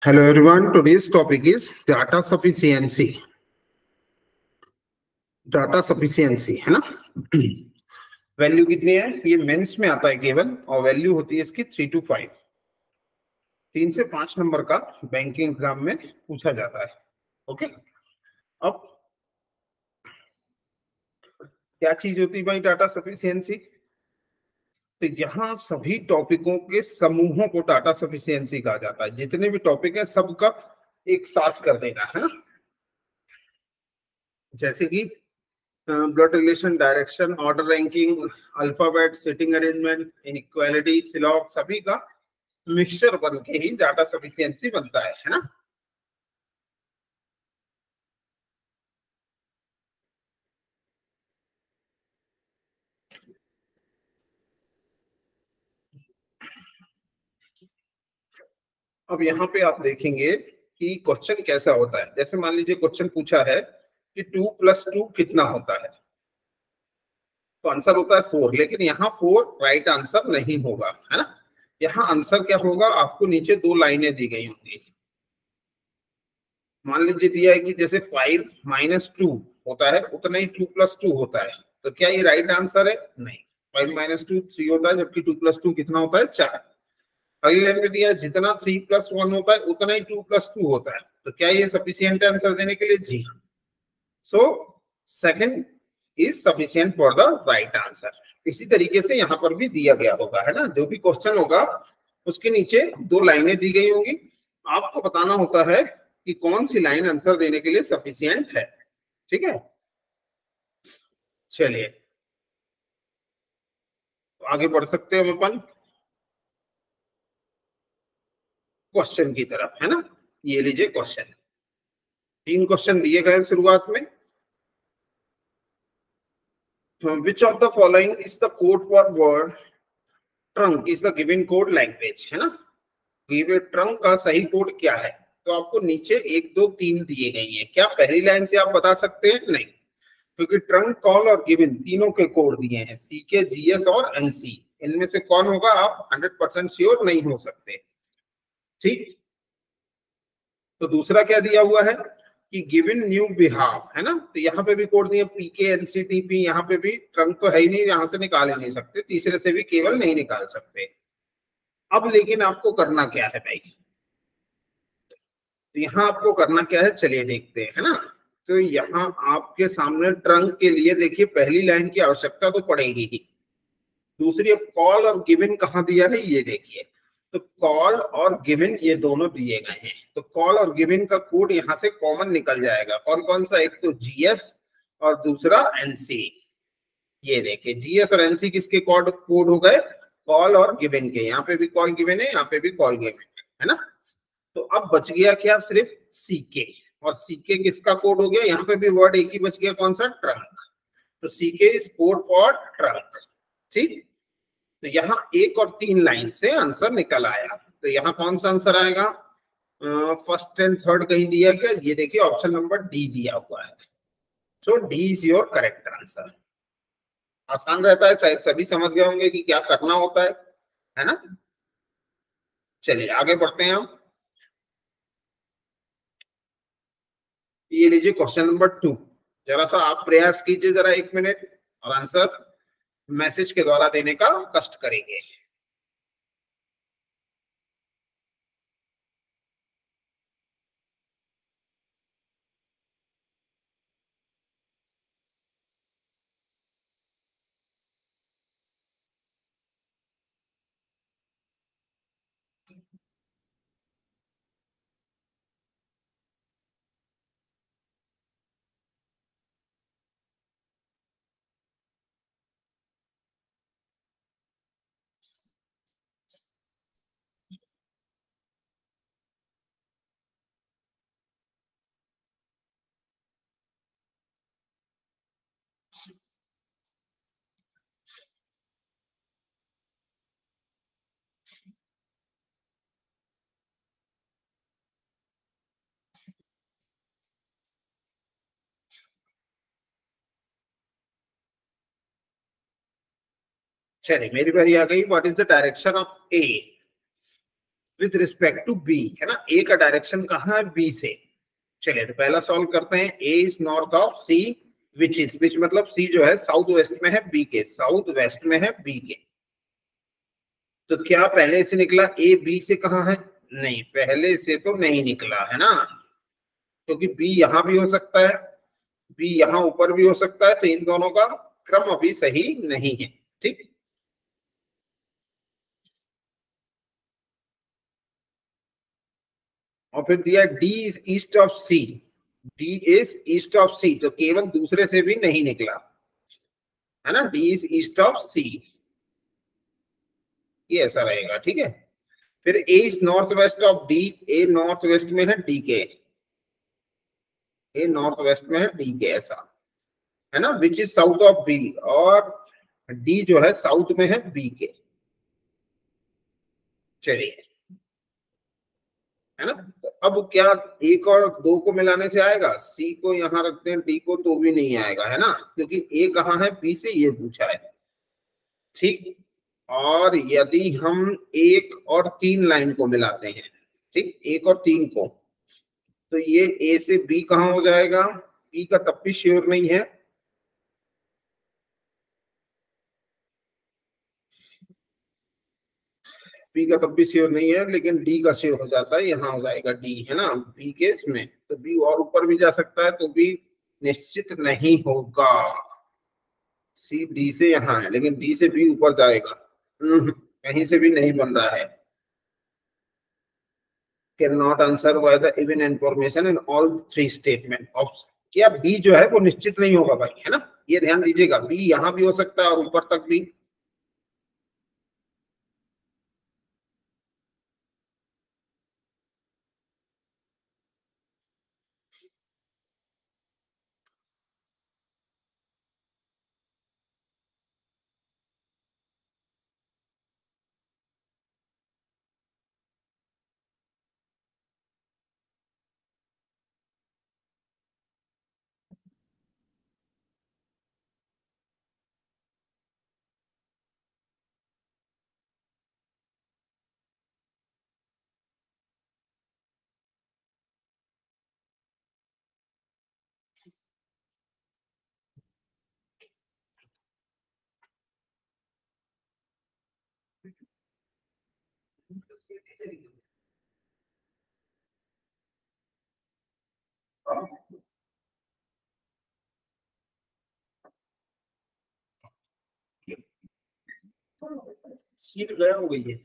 Hello everyone, today's topic is data sufficiency. Data sufficiency है ना। Value कितनी है, ये मेंस में आता है केवल, और वैल्यू होती है इसकी 3 to 5, 3 से 5 नंबर का बैंकिंग एग्जाम में पूछा जाता है। ओके, अब क्या चीज होती है भाई डाटा सफिशियंसी? तो यहाँ सभी टॉपिकों के समूहों को डाटा सफिशियंसी कहा जाता है। जितने भी टॉपिक है सबका एक साथ कर देना है ना, जैसे कि blood relation, direction, order ranking, alphabet, sitting arrangement, inequality, syllogism, सभी का मिक्सचर बन के ही डाटा सफिशियंसी बनता है ना। अब यहाँ पे आप देखेंगे कि क्वेश्चन कैसा होता है। जैसे मान लीजिए क्वेश्चन पूछा है कि 2 + 2 कितना होता है, तो आंसर होता है 4, लेकिन यहाँ 4 राइट आंसर नहीं होगा, है ना। यहाँ आंसर क्या होगा, आपको नीचे 2 लाइनें दी गई होंगी। मान लीजिए दिया है कि जैसे 5 - 2 होता है उतना ही 2 + 2 होता है, तो क्या ये राइट आंसर है? नहीं, 5 - 2 3 होता है, जबकि 2 + 2 कितना होता है? 4। अगली लाइन में दिया जितना 3 + 1 होता है उतना ही 2 + 2 होता है, तो क्या ये सफिशियंट आंसर देने के लिए? जी हाँ। So second is sufficient for the right answer. इसी तरीके से यहाँ पर भी दिया गया होगा, है ना। जो भी क्वेश्चन होगा उसके नीचे 2 लाइनें दी गई होंगी, आपको बताना होता है कि कौन सी लाइन आंसर देने के लिए सफिशियंट है। ठीक है, चलिए आगे बढ़ सकते हैं अपन क्वेश्चन की तरफ, है ना। ये लीजिए क्वेश्चन, 3 क्वेश्चन दिए गए शुरुआत में। Which of the following is the code for word trunk is the given code language, है ना। गिवन ट्रंक का सही कोड क्या है? तो आपको नीचे 1 2 3 दिए गई है। क्या पहली लाइन से आप बता सकते हैं? नहीं, क्योंकि ट्रंक, कॉल और गिवन तीनों के कोड दिए हैं, सीके, जीएस और एनसी। इनमें से कौन होगा आप 100% श्योर नहीं हो सकते। ठीक, तो दूसरा क्या दिया हुआ है कि गिवन न्यू बिहाफ, है ना। तो यहाँ पे भी कोड दिए पीके, एनसीटीपी, यहाँ पे भी ट्रंक तो है ही नहीं, यहाँ से निकाल ही नहीं सकते, तीसरे से भी केवल नहीं निकाल सकते। अब लेकिन आपको करना क्या है भाई? तो यहाँ आपको करना क्या है, चलिए देखते हैं, है ना। तो यहाँ आपके सामने ट्रंक के लिए देखिए पहली लाइन की आवश्यकता तो पड़ेगी ही। दूसरी, अब कॉल और गिवन कहाँ दिया है ये देखिए। तो कॉल और गिवन ये दोनों दिए गए हैं, तो कॉल और गिवन का कोड यहाँ से कॉमन निकल जाएगा। कौन कौन सा? एक तो जीएस और दूसरा एनसी। ये देखिए जीएस और एनसी किसके कोड कोड हो गए? कॉल और गिवन के। यहाँ पे भी कॉल गिवन है, यहाँ पे भी कॉल गिवन है ना। तो अब बच गया क्या? सिर्फ सीके, और सीके किसका कोड हो गया? यहाँ पे भी वर्ड एक ही बच गया, कौन सा? ट्रंक। तो CK is code for trunk. ठीक, तो यहाँ 1 और 3 लाइन से आंसर निकल आया। तो यहाँ कौन सा आंसर आएगा? फर्स्ट एंड थर्ड कहीं दिया गया? ये देखिए ऑप्शन नंबर डी दिया हुआ है। So D is your correct answer. आसान रहता है, शायद सभी समझ गए होंगे कि क्या करना होता है ना। चलिए आगे बढ़ते हैं हम। ये लीजिए क्वेश्चन नंबर 2। जरा सा आप प्रयास कीजिए, जरा 1 मिनट, और आंसर मैसेज के द्वारा देने का कष्ट करेंगे। चलिए मेरी बारी आ गई। What is the direction of A? With respect to B, है ना। ए का डायरेक्शन कहाँ है, बी से। चलिए तो पहला सॉल्व करते हैं। A is north of C which is, which मतलब सी जो है साउथ वेस्ट में है बी के, साउथ वेस्ट में है बी के। तो क्या पहले से निकला ए बी से कहाँ है, नहीं पहले से तो नहीं निकला है ना, क्योंकि बी यहां भी हो सकता है, बी यहां ऊपर भी हो सकता है, तो इन दोनों का क्रम अभी सही नहीं है। ठीक, और फिर दिया D is east of C, D is east of C, तो केवल दूसरे से भी नहीं निकला, है ना। D is east of C, ये ऐसा रहेगा। ठीक है, फिर A is north west of D, A north west में है डी के, ए नॉर्थ वेस्ट में है डी के, ऐसा है ना। Which is south of B, और डी जो है साउथ में है बी के। चलिए, है ना। तो अब क्या, एक और दो को मिलाने से आएगा, सी को यहां रखते हैं, डी को, तो भी नहीं आएगा, है ना, क्योंकि ए कहाँ है, बी से, ये पूछा है। ठीक, और यदि हम एक और तीन लाइन को मिलाते हैं, ठीक, एक और तीन को, तो ये ए से बी कहाँ हो जाएगा, बी का तब भी श्योर नहीं है, बी का तब भी श्योर नहीं है, लेकिन डी का श्योर हो जाता है, यहाँ हो जाएगा डी, है ना, बी के इसमें, तो बी और ऊपर भी जा सकता है, तो बी निश्चित नहीं होगा। सी डी से यहाँ है, लेकिन डी से बी ऊपर जाएगा, कहीं से भी नहीं बन रहा है। Can not answer by the even information in all three statement of, क्या बी जो है वो निश्चित नहीं होगा भाई, है ना, ये ध्यान दीजिएगा, बी यहाँ भी हो सकता है और ऊपर तक भी। सीट गया हो गई है।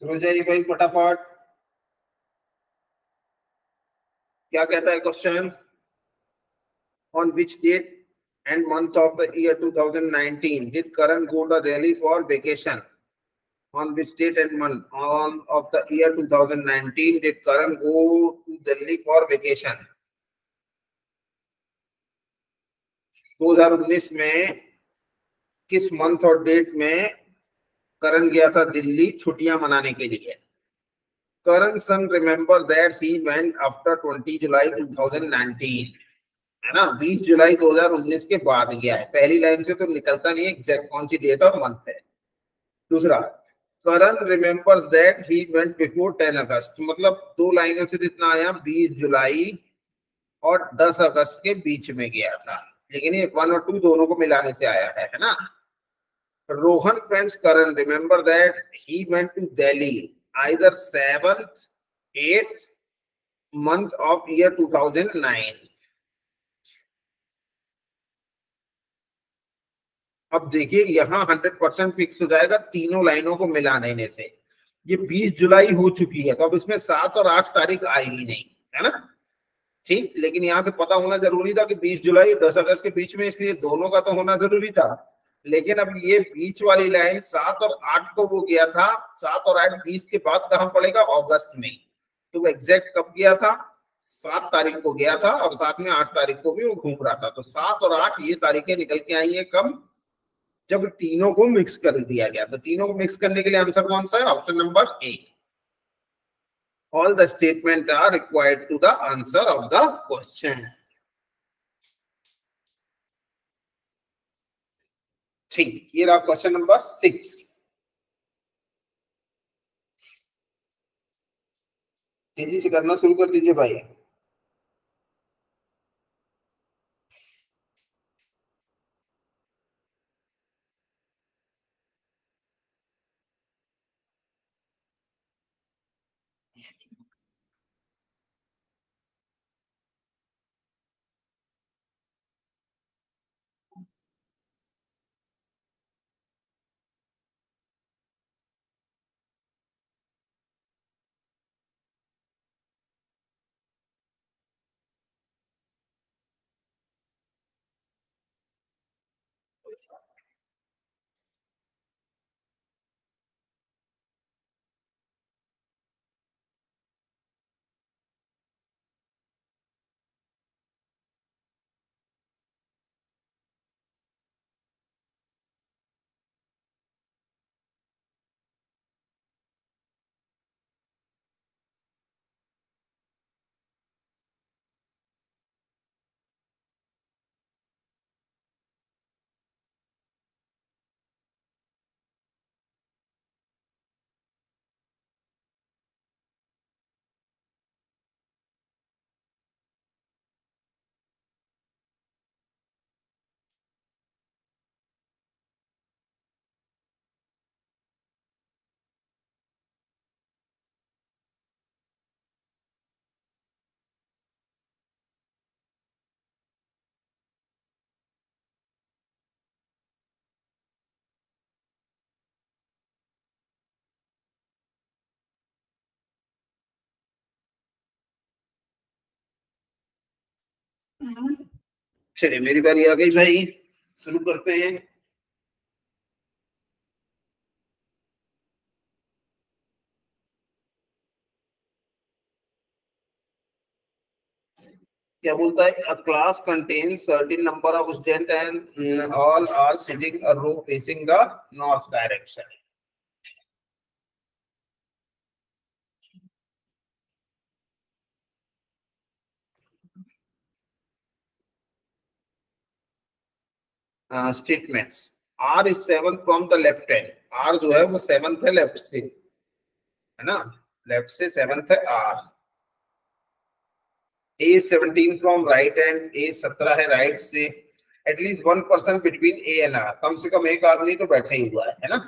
शुरू जाइए भाई फटाफट। क्या कहता है क्वेश्चन? On which date and month of the year 2019 did Karan go to Delhi for vacation? On which date and month on of the year 2019 did Karan go to Delhi for vacation? 2019 में किस month और date में करण गया था दिल्ली छुट्टियां मनाने के लिए? Karan son remember that he went after 20 July 2019, है ना, 20 जुलाई 2019 के बाद गया है। पहली लाइन से तो निकलता नहीं है एग्जैक्ट कौन सी डेट और मंथ है। दूसरा, Karan remembers that he went before 10 August, मतलब दो लाइनों से जितना आया 20 जुलाई और 10 अगस्त के बीच में गया था, लेकिन ये 1 और 2 दोनों को मिलाने से आया है ना। Rohan friends Karan remember that he went to Delhi either 7th 8th month of year 2009। अब देखिए यहाँ 100% फिक्स हो जाएगा तीनों लाइनों को मिला देने से। ये 20 जुलाई हो चुकी है तो अब इसमें 7 और 8 तारीख आएगी नहीं, है ना, ठीक। लेकिन यहाँ से पता होना जरूरी था कि 20 जुलाई 10 अगस्त के बीच में, इसलिए दोनों का तो होना जरूरी था। लेकिन अब ये बीच वाली लाइन 7 और 8 को वो गया था, 7 और 8 20 के बाद कहाँ पड़ेगा? अगस्त में। तो वो एग्जैक्ट कब गया था? 7 तारीख को गया था और साथ में 8 तारीख को भी वो घूम रहा था। तो 7 और 8 ये तारीखें निकल के आई है कब? जब तीनों को मिक्स कर दिया गया। तो तीनों को मिक्स करने के लिए आंसर कौन सा है? Option number A. All the statements are required to the answer of the question. ठीक, ये रहा क्वेश्चन नंबर 6। तेजी से करना शुरू कर दीजिए भाई। चलिए मेरी बारी आ गई भाई, शुरू करते हैं। क्या बोलता है? A class contains certain number of student and all are sitting a row facing the north direction. Statements, R is 7th from the left hand. R जो है वो 7th है लेफ्ट से, है ना, लेफ्ट से 7th है R. A 17 from right hand, A 17 है राइट से। At least 1 person between A and R, कम से कम एक आदमी तो बैठा ही हुआ है ना।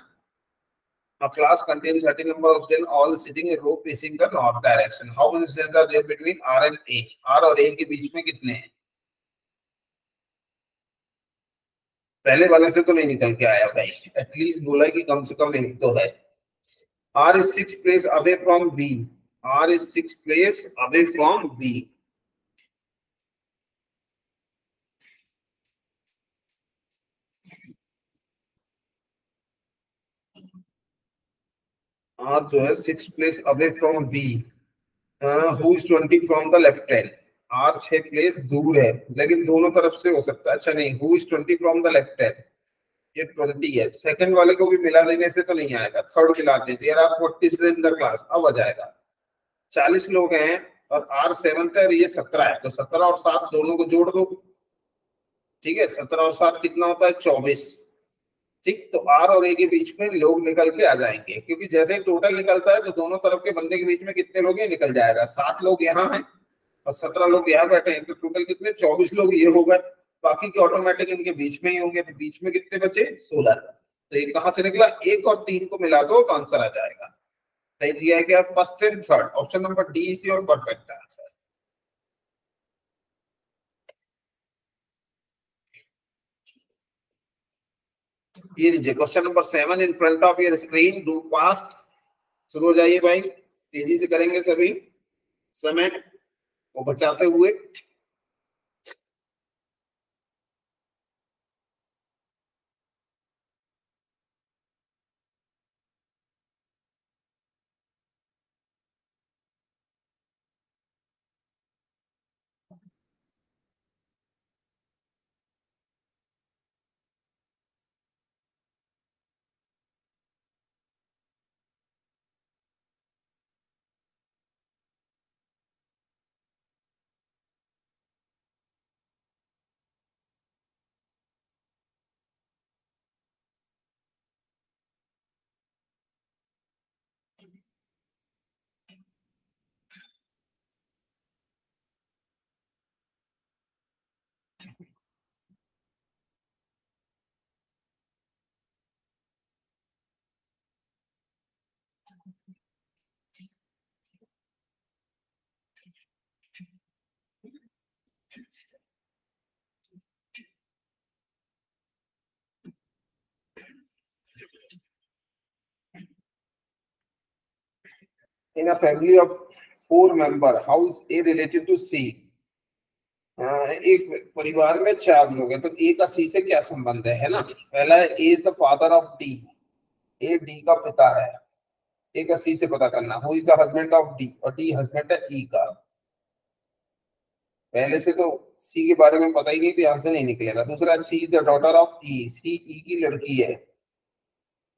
A class contains certain number of students all sitting in a row facing the north direction. How many students are there between R and A? R और A के बीच में कितने हैं? पहले वाले से तो नहीं निकल के आया भाई, एटलीस्ट बोला कि कम से कम एक तो है। R is 6 place away from V. R is 6 place away from V. R जो है 6 place away from V. Who is 20 from the left hand? R 6 place दूर है, लेकिन दोनों तरफ से हो सकता है। अच्छा नहीं, who is 20 from the left hand? ये 20 है। सेकंड वाले को भी मिला देने से तो नहीं आएगा, थर्ड मिला दे। There are 40 students in the class, अब आ जाएगा। 40 लोग हैं और R 7 है और ये 17 है, तो 17 और 7 दोनों को जोड़ दो। ठीक है, 17 और 7 कितना होता है? 24। ठीक, तो आर और ए के बीच में लोग निकल के आ जाएंगे, क्योंकि जैसे ही टोटल निकलता है तो दोनों तरफ के बंदे के बीच में कितने लोग हैं निकल जाएगा। 7 लोग यहाँ हैं और 17 लोग यहाँ बैठे हैं, तो टोटल कितने? 24 लोग ये हो गए। बाकी के ऑटोमेटिक इनके बीच में ही होंगे, तो बीच में कितने बचे? 16। तो ये कहां से निकला? 1 और 3 को मिला दो तो आंसर आ जाएगा। सही दिया है क्या? First and third, option number D is your perfect answer. ये लीजिए question number 7 in front of your screen, do fast. शुरू हो जाइए भाई, तेजी से करेंगे सभी, समय को बचाते हुए। In a family of 4 member, how is A related to C? एक परिवार में 4 लोग हैं, तो ए का सी से क्या संबंध है ना? पहला है A is the father of D, A D का पिता है। ए का सी से पता करना। Who is the husband of D, और डी हस्बैंड है ई का। पहले से तो सी के बारे में पता ही नहीं, तो यहां से नहीं निकलेगा। दूसरा, C is the daughter of E, C E की लड़की है।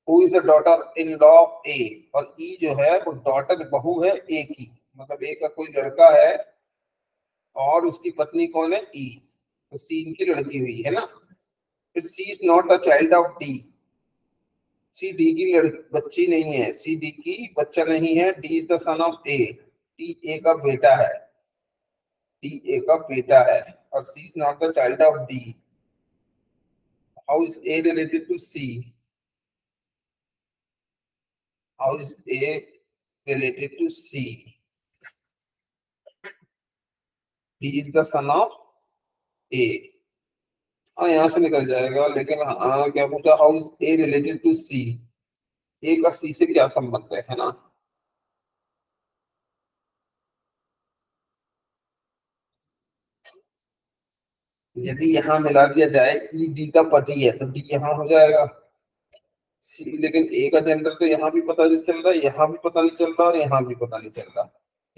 Who is the daughter in law of A, और ई जो है वो डॉटर बहू है ए की, मतलब ए का कोई लड़का है और उसकी पत्नी कौन है? ई, तो सी इनकी लड़की हुई है ना। फिर C is not the child of D, C D की बच्ची नहीं है, सी डी की बच्चा नहीं है। D is the son of A, D A का बेटा है, डी ए का बेटा है, और C is not the child of D. How is A related to C? How is A related to C? D is the son of A. हाँ, यहाँ से निकल जाएगा, लेकिन हाँ क्या पूछा? How is A related to C? A का सी से क्या संबंध है ना? यदि यहाँ मिला दिया जाए ई डी का पति है, तो डी यहाँ हो जाएगा। लेकिन ए का जेंडर तो यहाँ भी पता नहीं चल रहा, यहाँ भी पता नहीं चल रहा और यहाँ भी पता नहीं चल रहा।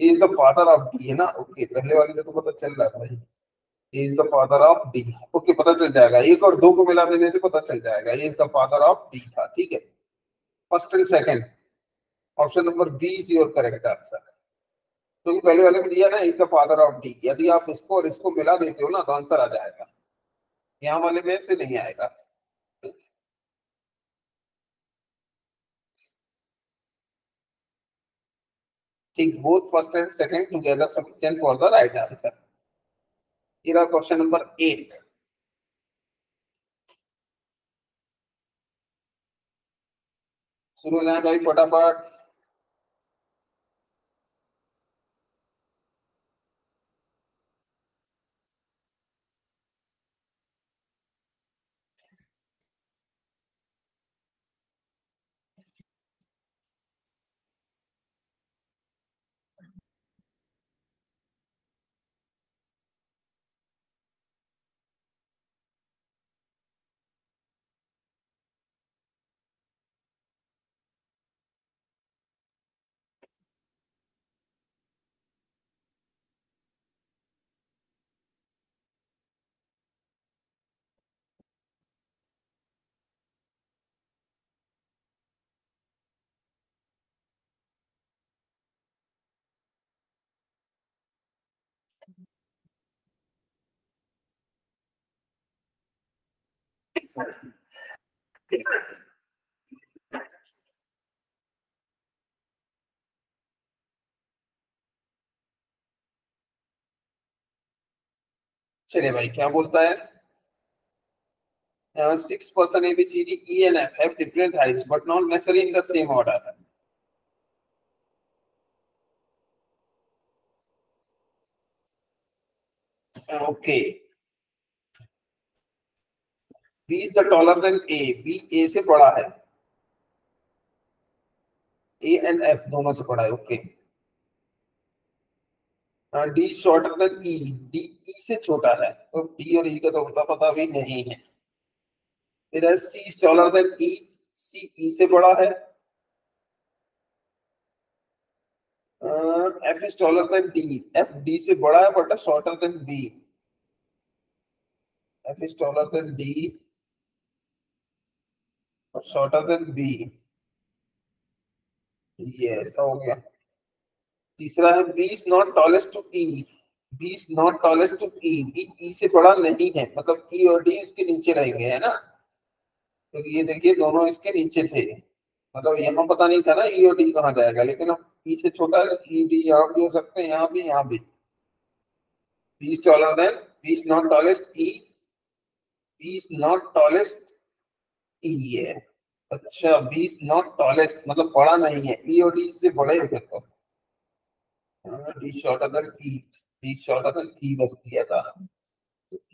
Is the father of D है ना? ओके, पहले वाले से तो पता चल रहा था। Is the father of D, okay, पता चल जाएगा। 1 और 2 को मिला देने से पता चल जाएगा। Is the father of D था। ठीक है, first and second, option number B is your correct answer. क्योंकि पहले वाले में दिया ना is the father of D, यदि आप इसको और इसको मिला देते हो ना तो आंसर आ जाएगा। यहाँ वाले में से नहीं आएगा। ठीक, both first and second together sufficient for the right answer. Here are question number 8. शुरू हो जाए भाई फटाफट। चलिए भाई क्या बोलता है, 6 person A, B, C, D, E and F have different heights but not necessarily in the same order. Okay. B is the taller than A. B A से बड़ा है. A and F दोनों से बड़ा है. Okay. D is shorter than E. D E से छोटा है. तो D और E का तो पता भी नहीं है. फिर C is taller than E. C E से बड़ा है. F is taller than D. F D से बड़ा है but shorter than B. F is taller than D और shorter than B. ये ऐसा हो गया. तीसरा है B is not tallest to E. B is not tallest to E. B E से बड़ा नहीं है, मतलब E और D इसके नीचे रहेंगे, है ना. तो ये देखिए दोनों इसके नीचे थे, मतलब यहाँ पता नहीं था ना E और D कहाँ जाएगा, लेकिन अब E से छोटा है तो E D यहाँ भी हो सकते हैं, यहाँ भी, यहाँ भी. B is taller than, B is not tallest E. B is not tallest E है. अच्छा, B is not tallest मतलब बड़ा नहीं है, E और D से बड़े हैं फिर तो. D shorter than E. D shorter than E बस किया था.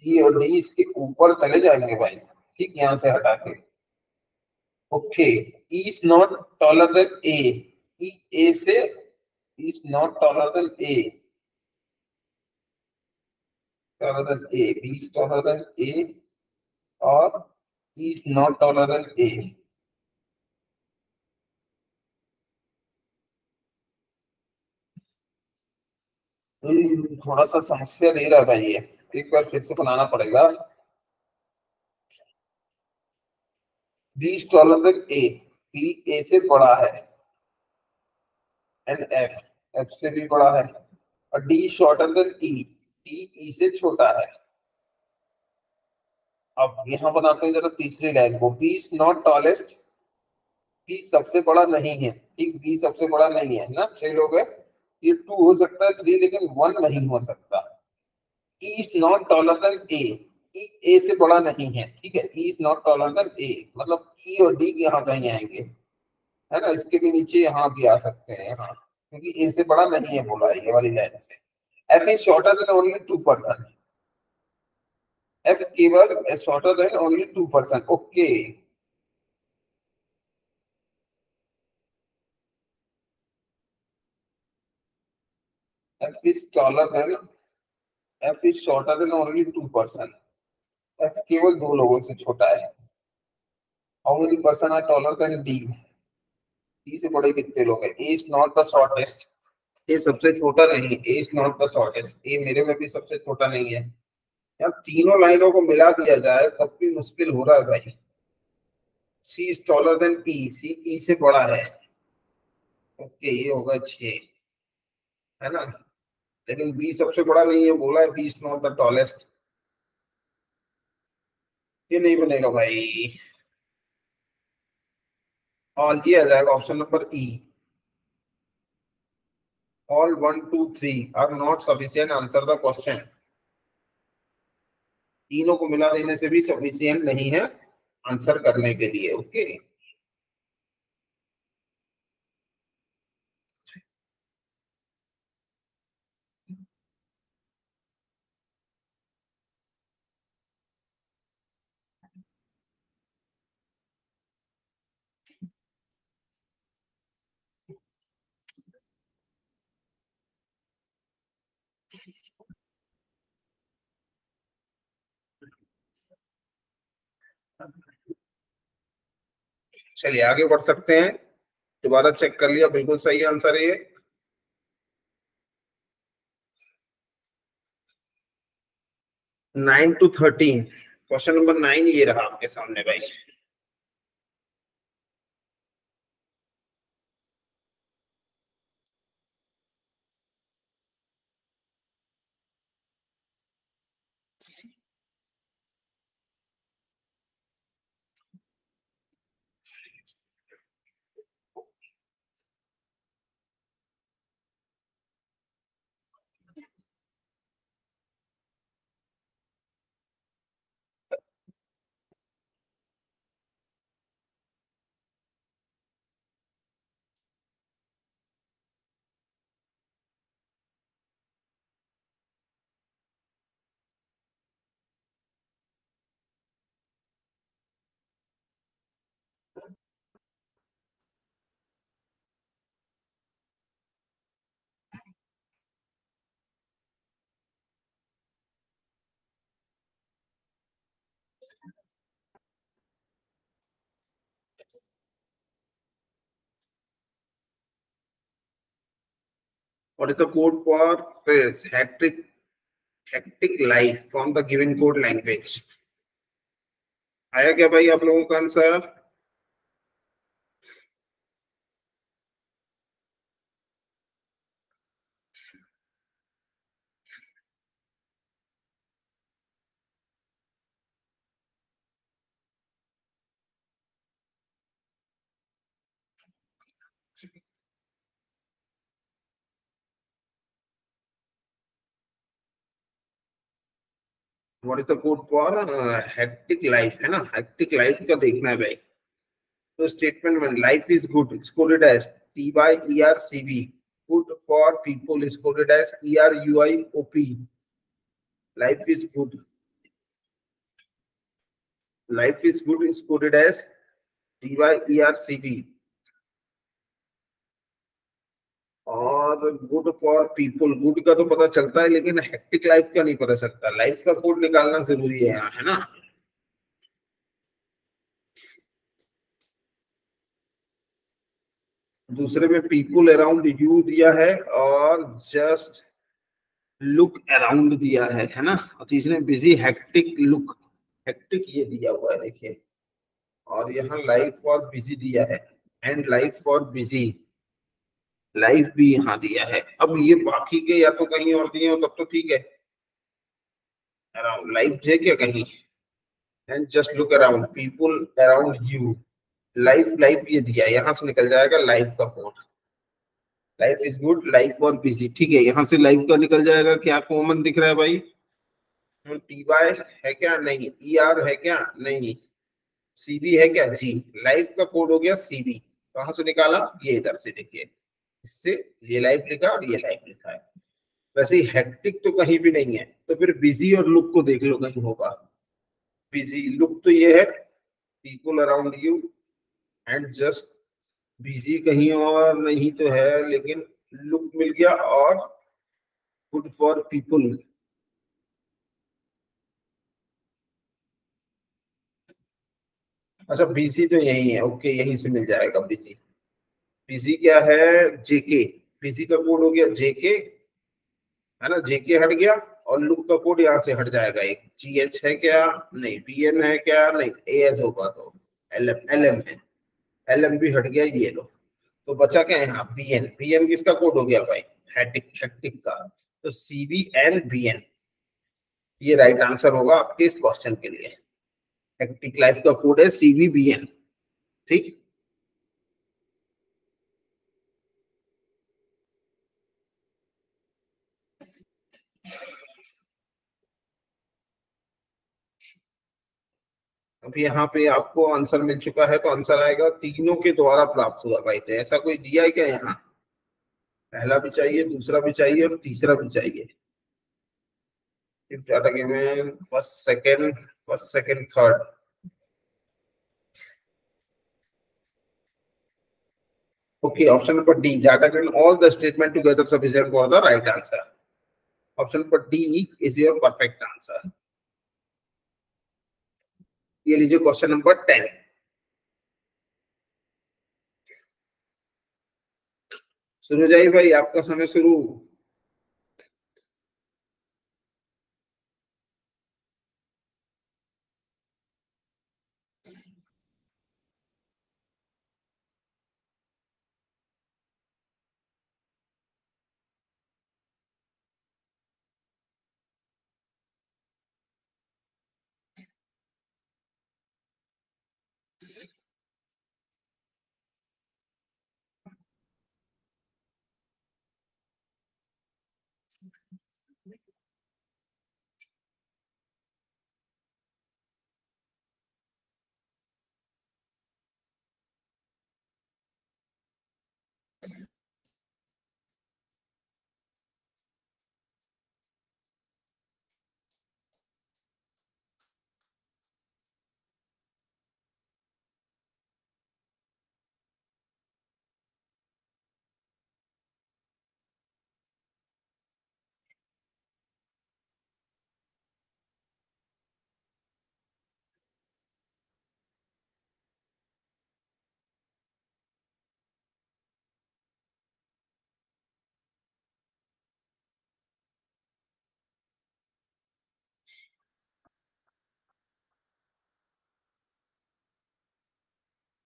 E और D इसके ऊपर चले जाएंगे भाई, ठीक, यहाँ से हटा के. Okay. E is not taller than A. E A से E is not taller than A. Taller than A. B is taller than A और E is not taller than A. थोड़ा सा समस्या दे रहा है भाई ये, एक बार फिर से बनाना पड़ेगा. B is taller than A. B A से बड़ा है. एंड F F से भी बड़ा है. और D shorter than E. D E से छोटा है. अब यहाँ बनाते हैं जरा तीसरी लाइन को. B is not tallest. B सबसे बड़ा नहीं है, ठीक, B सबसे बड़ा नहीं है ना. 6 लोग हैं, ये 2 हो सकता है, 3, लेकिन 1 नहीं हो सकता. E is not taller than A. E A से बड़ा नहीं है, ठीक है. E is not taller than A मतलब E और D यहाँ कहीं आएंगे, है ना. इसके भी नीचे यहाँ भी आ सकते हैं, यहाँ, क्योंकि A से बड़ा नहीं है बोला है ये वाली लाइन से. F is shorter than only 2%. F केवल shorter than only 2%. Okay. F is taller than, F is shorter than only 2%. F केवल 2 लोगों से छोटा है. How many person are taller than D? D से बड़े कितने लोग हैं? A is not the shortest. A सबसे छोटा नहीं. A is not the shortest. A मेरे में भी सबसे छोटा नहीं है. यार तीनों लाइनों को मिला दिया जाए तब भी मुश्किल हो रहा है भाई. C is taller than E. C E से बड़ा है. ओके, ये होगा 6, है ना. लेकिन B सबसे बड़ा नहीं है बोला है. B is not the tallest. ये नहीं बनेगा भाई. और ये आ जाएगा option number E. All 1, 2, 3 are not sufficient answer the question. तीनों को मिला देने से भी सफिशियंट नहीं है आंसर करने के लिए. ओके. चलिए आगे बढ़ सकते हैं. दोबारा चेक कर लिया, बिल्कुल सही आंसर है ये. 9 to 13. क्वेश्चन नंबर 9 ये रहा आपके सामने भाई. What is the code for phrase hectic life from the given code language? आया क्या भाई आप लोगों का answer? What is the code for hectic life, है ना? हेक्टिक लाइफ का देखना है भाई। तो स्टेटमेंट में life is good is coded as T Y E R C B, good for people is coded as E R U I O P. Life is good, life is good is coded as T Y E R C B, और good for people, good का तो पता चलता है लेकिन hectic life का नहीं पता चलता। लाइफ का कोड निकालना जरूरी है यहाँ, है ना? दूसरे में पीपल अराउंड यू दिया है और जस्ट लुक अराउंड दिया है ना? और तीसरे बिजी हेक्टिक लुक, हेक्टिक ये दिया हुआ है देखिए, और यहाँ लाइफ फॉर बिजी दिया है and life for busy, life भी यहाँ दिया है। अब ये बाकी के या तो कहीं और दिए हो तब तो ठीक है, अराउंड लाइफ है क्या कहीं, and just look around people around you, life life ये दिया है, यहाँ से निकल जाएगा लाइफ का code. Life is good, life और बिजी, ठीक है, यहाँ से लाइफ का निकल जाएगा। क्या कॉमन दिख रहा है भाई? टी वाई है क्या? नहीं। ई आर है क्या? नहीं। सीबी है क्या? जी। लाइफ का कोड हो गया सीबी। कहां से निकाला? ये इधर से देखिए, इससे ये लाइफ लिखा और ये लाइफ लिखा है। वैसे ही हेक्टिक तो कहीं भी नहीं है, तो फिर बिजी और लुक को देख लो कहीं होगा। बिजी लुक तो ये है people around you, and just busy कहीं और नहीं तो है, लेकिन लुक मिल गया और गुड फॉर पीपल। अच्छा बिजी तो यही है, ओके, यहीं से मिल जाएगा बिजी। बिजी क्या है? जेके। बिजी का कोड हो गया जेके, है ना? जेके हट गया और लुक का कोड यहाँ से हट जाएगा। एक जी एच है क्या? नहीं। बी एन है क्या? नहीं। ए एस होगा तो एल एम, एल एम है, एल एम भी हट गया, ये लो। तो बचा क्या है यहाँ? B N. बी एन किसका कोड हो गया भाई? हेक्टिक, हेक्टिक का। तो C B N B N, ये राइट आंसर होगा आपके इस क्वेश्चन के लिए। हेक्टिक लाइफ का कोड है सी बी बी एन, ठीक। अब यहाँ पे आपको आंसर मिल चुका है, तो आंसर आएगा तीनों के द्वारा प्राप्त हुआ भाई। तो ऐसा कोई दिया है क्या यहाँ? पहला भी चाहिए, दूसरा भी चाहिए और तीसरा भी चाहिए। If data given first second third. Okay, option number D, data given all the statement together sufficient for the right answer. Option number D is your perfect answer. ये लीजिए क्वेश्चन नंबर 10। शुरू जाइए भाई, आपका समय शुरू।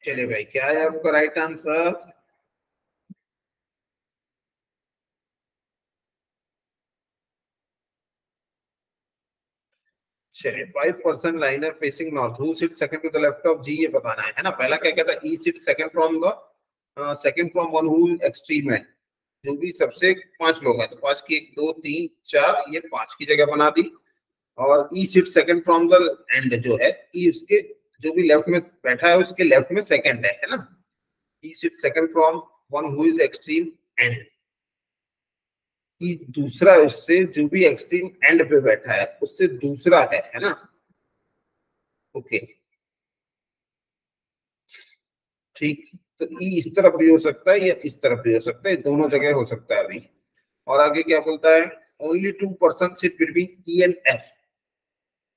चलिए भाई, क्या है आपका राइट आंसर? चलिए, 5% liner facing north, who sit second to the left of G, ये बताना है ना। पहला क्या कहता है? E sit second from the second from one who extreme end. जो भी सबसे पांच लोग हैं, तो पांच की एक दो तीन चार, ये पांच की जगह बना दी। और E sit second from the end, जो है ई उसके जो भी लेफ्ट में बैठा है उसके लेफ्ट में सेकंड है ना। E sit second from one who is extreme end. E दूसरा उससे जो भी एक्सट्रीम एंड पे बैठा है उससे दूसरा है ना। ओके, ठीक। तो ई इस तरफ भी हो सकता है या इस तरफ भी हो सकता है, दोनों जगह हो सकता है अभी। और आगे क्या बोलता है? Only 2% sit between E and F.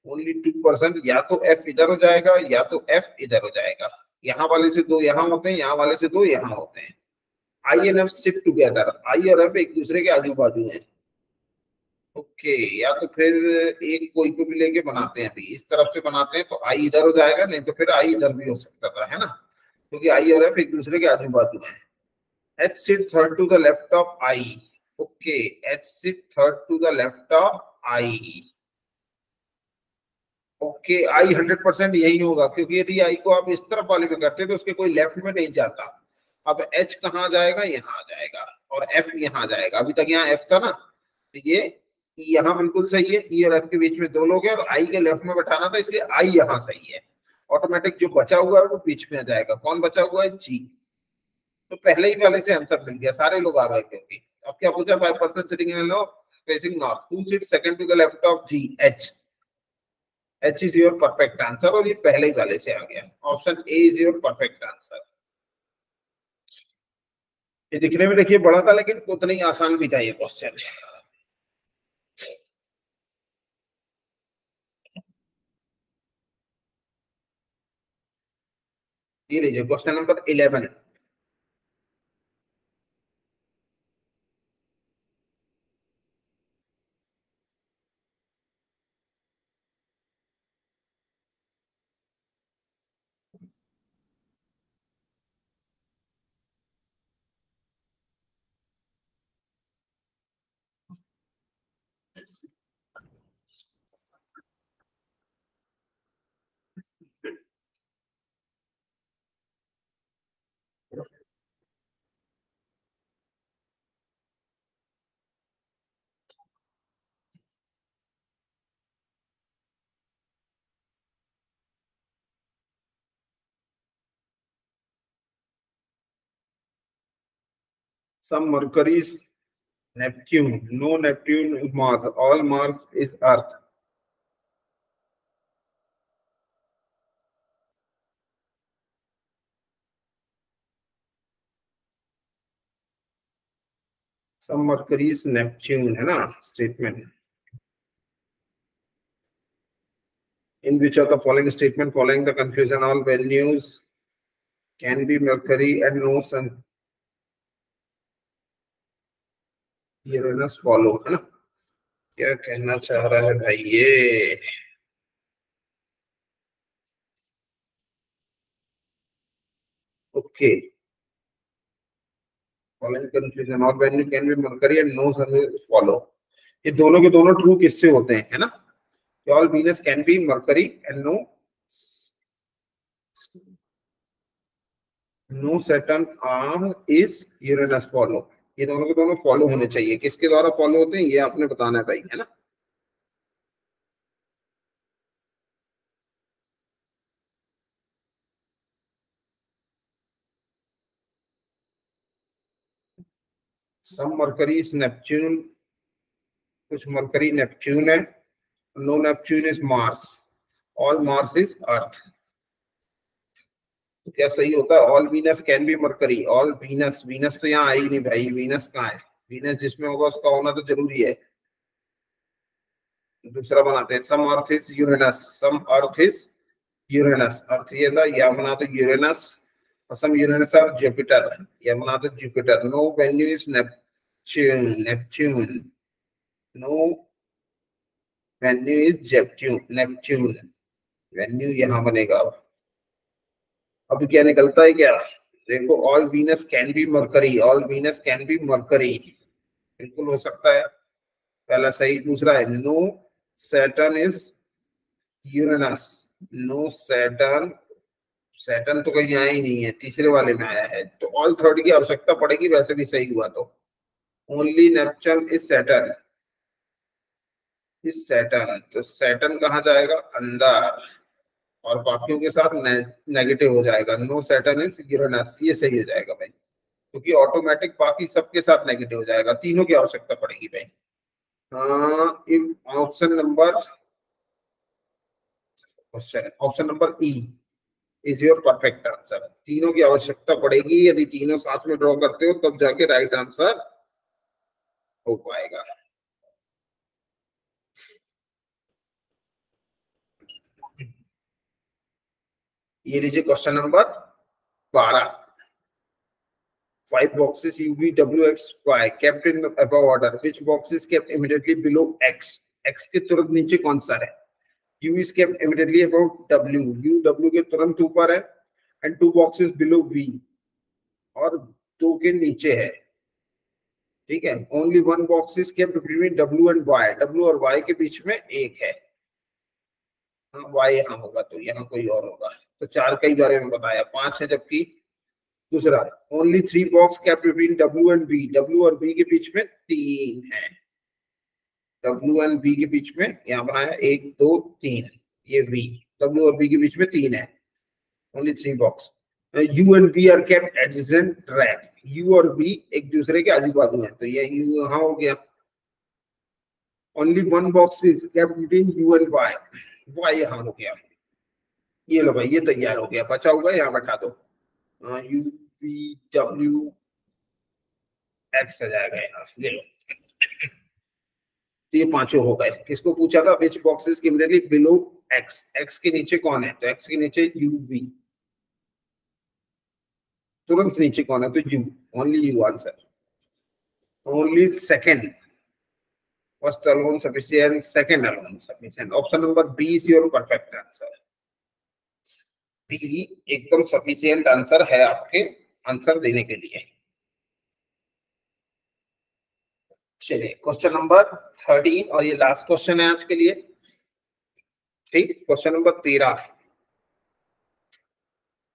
Only 2%, या तो एफ इधर हो जाएगा या तो एफ इधर हो जाएगा। यहाँ वाले से दो यहाँ होते हैं, यहाँ वाले से दो यहाँ होते हैं। आई एंड एफ सिट टुगेदर, आई और एफ एक दूसरे के आजू बाजू हैं। ओके, या तो फिर एक कोई को भी लेके बनाते हैं, अभी इस तरफ से बनाते हैं तो आई इधर हो जाएगा, नहीं तो फिर आई इधर भी हो सकता था, है ना। क्योंकि आई और एफ एक दूसरे के आजू बाजू हैं। H sit third to the left of I. Okay, H sit third to the left of I. Okay, I 100% यही होगा, क्योंकि यदि आई को आप इस तरफ वाले में करते तो उसके कोई लेफ्ट में नहीं जाता। अब एच कहाँ जाएगा? यहाँ आ जाएगा। और एफ यहाँ जाएगा। अभी तक यहाँ एफ था ना, तो ये यहाँ बिल्कुल सही है। ई और एफ के बीच में दो लोग हैं और आई के लेफ्ट में बैठाना था, इसलिए आई यहाँ सही है। ऑटोमेटिक जो बचा हुआ है वो बीच में आ जाएगा। कौन बचा हुआ है? जी। तो पहले ही वाले से आंसर मिल गया, सारे लोग आ गए। क्योंकि अब क्या पूछा? 5% sitting in row facing north, who sit second to the left of G, H. H is your perfect answer, और ये पहले ही वाले से आ गया। Option A is your perfect answer. ये दिखने में देखिए बड़ा था, लेकिन उतना ही आसान भी था ये क्वेश्चन। ये लीजिए question number 11। Some Mercury is Neptune, no Neptune is Mars, all Mars is Earth. Some Mercury is Neptune, है ना statement. In which of the following statement, following the confusion, all values can be Mercury and no Sun, Uranus follow, है ना। क्या कहना चाह रहा है भाई ये? ओके, फॉलोइंग कंफ्यूजन और value can be Mercury and no Sun follow, ये दोनों के दोनों ट्रू किससे होते हैं, है ना। All Venus can be Mercury and no no Saturn is Uranus follow, ये दोनों के दोनों फॉलो होने चाहिए। किसके द्वारा फॉलो होते हैं ये आपने बताना है भाई, है ना। सम मरकरी इज नेपच्यून, कुछ मरकरी नेपच्यून है, no Neptune is Mars, all Mars is Earth. तो क्या सही होता है? All Venus can be Mercury, all Venus, Venus तो यहाँ आई नहीं भाई, वीनस कहाँ है? वीनस जिसमें होगा उसका होना तो जरूरी है। दूसरा बनाते हैं, some Earth is Uranus, some Earth is Uranus, Earth ये था, या बना तो यूरेनस, और सम यूरेनस और जुपिटर, या बना तो Jupiter. No value is Neptune, Neptune, no value is Neptune, Neptune. Value यहाँ बनेगा। अभी क्या निकलता है क्या, देखो all Venus can be Mercury, all Venus can be Mercury, बिल्कुल हो सकता है, पहला सही। दूसरा है no Saturn is Uranus, no Saturn, Saturn तो कहीं आया ही नहीं है, तीसरे वाले में आया है, तो ऑल थर्ड की आवश्यकता पड़ेगी, वैसे भी सही हुआ तो। Only Neptune is Saturn, is Saturn, तो सैटर्न कहाँ जाएगा, अंदर, और बाकियों के साथ नेगेटिव हो जाएगा, नो सैटर्न इज यूरेनस, ये सही हो जाएगा भाई, क्योंकि ऑटोमेटिक बाकी सबके साथ नेगेटिव हो जाएगा, तीनों की आवश्यकता पड़ेगी भाई। हाँ, if option number, question option number E is your perfect answer, तीनों की आवश्यकता पड़ेगी, यदि तीनों साथ में ड्रॉ करते हो तब जाके राइट आंसर हो पाएगा। ये लीजिए question number 12, 5 boxes U V W X Y kept in the above order, which box is kept immediately below X, X के तुरंत नीचे कौन सा है, U is kept immediately above W, U W के तुरंत ऊपर है, and 2 boxes below V, और 2 के नीचे है, ठीक है। Only 1 box is kept between W and Y, W और Y के बीच में एक है, हाँ Y यहाँ होगा तो यहाँ कोई और होगा, तो 4 के बारे में बताया, 5 है जबकि। दूसरा, only 3 box kept between W and B, W और B के बीच में 3 है, W एंड B के बीच में यहाँ बनाया 1 2 3, ये V, W और B के बीच में 3 है, only 3 box. U and B are kept adjacent rack, U और B एक दूसरे के आजू बाजू है, तो ये U यहाँ हो गया। Only 1 box is kept between U and Y, Y यहाँ हो गया, ये लो भाई, ये तैयार हो गया, बचा हुआ यहाँ बैठा दो, U B W X आ जाएगा यहाँ, ले लो। तो ये पांचों हो गए। किसको पूछा था, which boxes immediately below X, X के नीचे कौन है, तो X के नीचे U V, तुरंत नीचे कौन है, तो U, only U answer. Only second, first alone sufficient, second alone sufficient, option number B is your perfect answer, B एकदम सफिशिएंट आंसर है आपके आंसर देने के लिए। चलिए क्वेश्चन नंबर 13, और ये लास्ट क्वेश्चन है आज के लिए, ठीक। क्वेश्चन नंबर 13,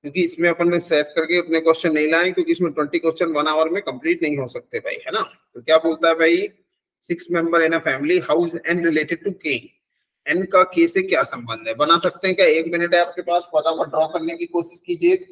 क्योंकि इसमें अपन ने सेट करके उतने क्वेश्चन नहीं लाए, क्योंकि इसमें 20 क्वेश्चन 1 आवर में कंप्लीट नहीं हो सकते भाई, है ना। तो क्या बोलता है भाई, 6 member in a family, how is N related to K, N का के से क्या संबंध है, बना सकते हैं क्या, 1 मिनट है आपके पास, फटाफट ड्रॉ करने की कोशिश कीजिए।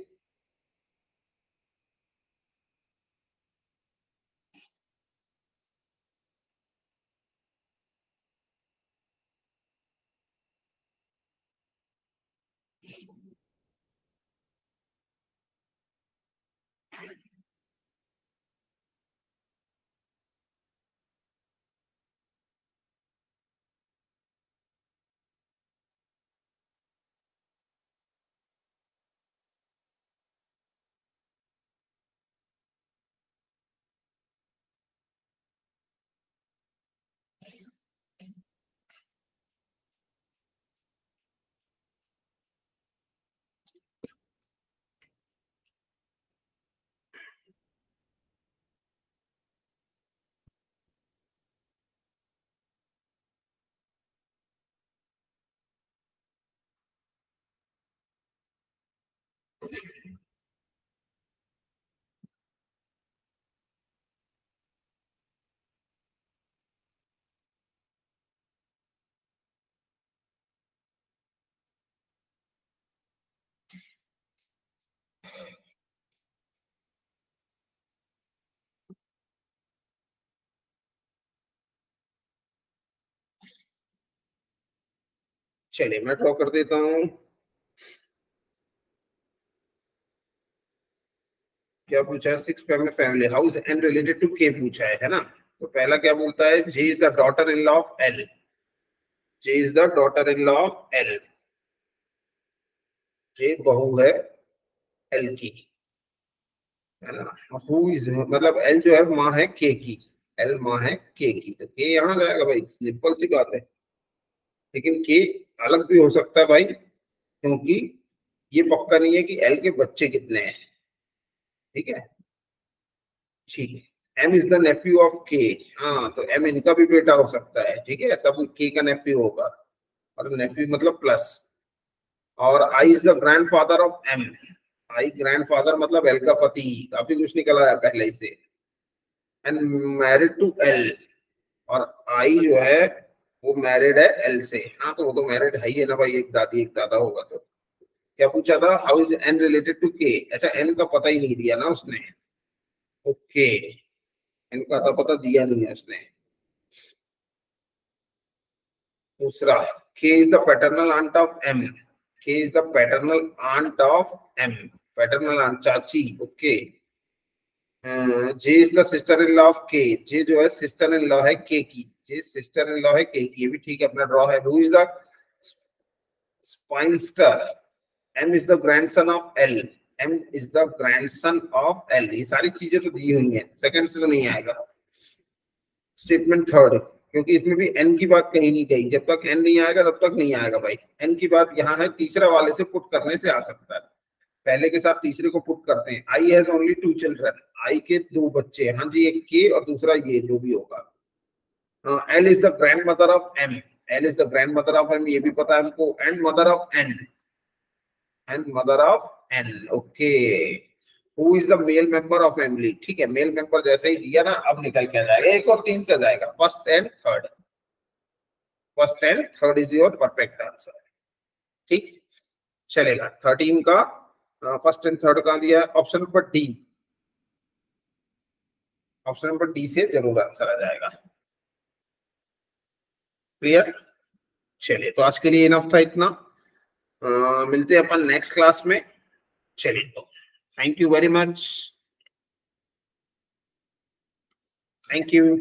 चलिए मैं ड्रॉ कर देता हूँ। क्या पूछा है, 6 member family, how is N related to K पूछा है ना। तो पहला क्या बोलता है, J is the daughter in law of L, J is the daughter in law of L, J बहू है एल की, है ना। हु इज मतलब एल जो है माँ है के की, एल माँ है के की, तो के यहाँ जाएगा भाई, सिंपल सी बात है। लेकिन के अलग भी हो सकता है भाई, क्योंकि ये पक्का नहीं है कि एल के बच्चे कितने हैं, ठीक है। ठीक है, M is the nephew of K, हाँ तो एम इनका भी बेटा हो सकता है, ठीक है, तब के का नेफ्यू होगा, और नेफ्यू मतलब प्लस। और I is the grandfather of M, I grandfather मतलब एल का पति, काफी कुछ निकल आया पहले ही से। एंड मैरिड टू एल, और आई जो है वो मैरिड है एल से, हाँ तो वो तो मैरिड है ही है ना भाई, एक दादी एक दादा होगा। तो क्या पूछा था, how is N related to K, अच्छा एन का पता ही नहीं दिया ना उसने, ओके एन का तो पता दिया नहीं है उसने। दूसरा, K is the paternal aunt of M, K is the paternal aunt of M, paternal aunt चाची, okay. J is the sister in law of K, J जो है सिस्टर इन लॉ है के की, जे सिस्टर इन लॉ है के की, ये भी ठीक है, अपना ड्रॉ है। Who is the spinster, M is the grandson of L, M is the grandson of L, ये सारी चीजें तो दी हुई हैं, सेकंड से तो नहीं आएगा। स्टेटमेंट थर्ड, क्योंकि इसमें भी एन की बात कहीं नहीं गई, जब तक एन नहीं आएगा तब तक नहीं आएगा भाई, एन की बात यहाँ है, तीसरा वाले से पुट करने से आ सकता है, पहले के साथ तीसरे को पुट करते हैं। आई हैज ओनली 2 चिल्ड्रन, आई के 2 बच्चे, हाँ जी, एक के और दूसरा ये जो भी होगा। L is the grandmother of M, L is the grandmother of M, ये भी पता है हमको, and mother of N, and mother of N, okay. Who is the male member of family, ठीक है, मेल मेंबर जैसे ही दिया ना अब निकल के आ जाएगा, 1 और 3 से आ जाएगा, first and third, first and third is your perfect answer, ठीक चलेगा। 13 का फर्स्ट एंड थर्ड कहाँ दिया है, option number D, option number D से जरूर आंसर आ जाएगा, क्लियर। चलिए तो आज के लिए इनफ था इतना, मिलते हैं अपन नेक्स्ट क्लास में, चलिए तो thank you very much, thank you.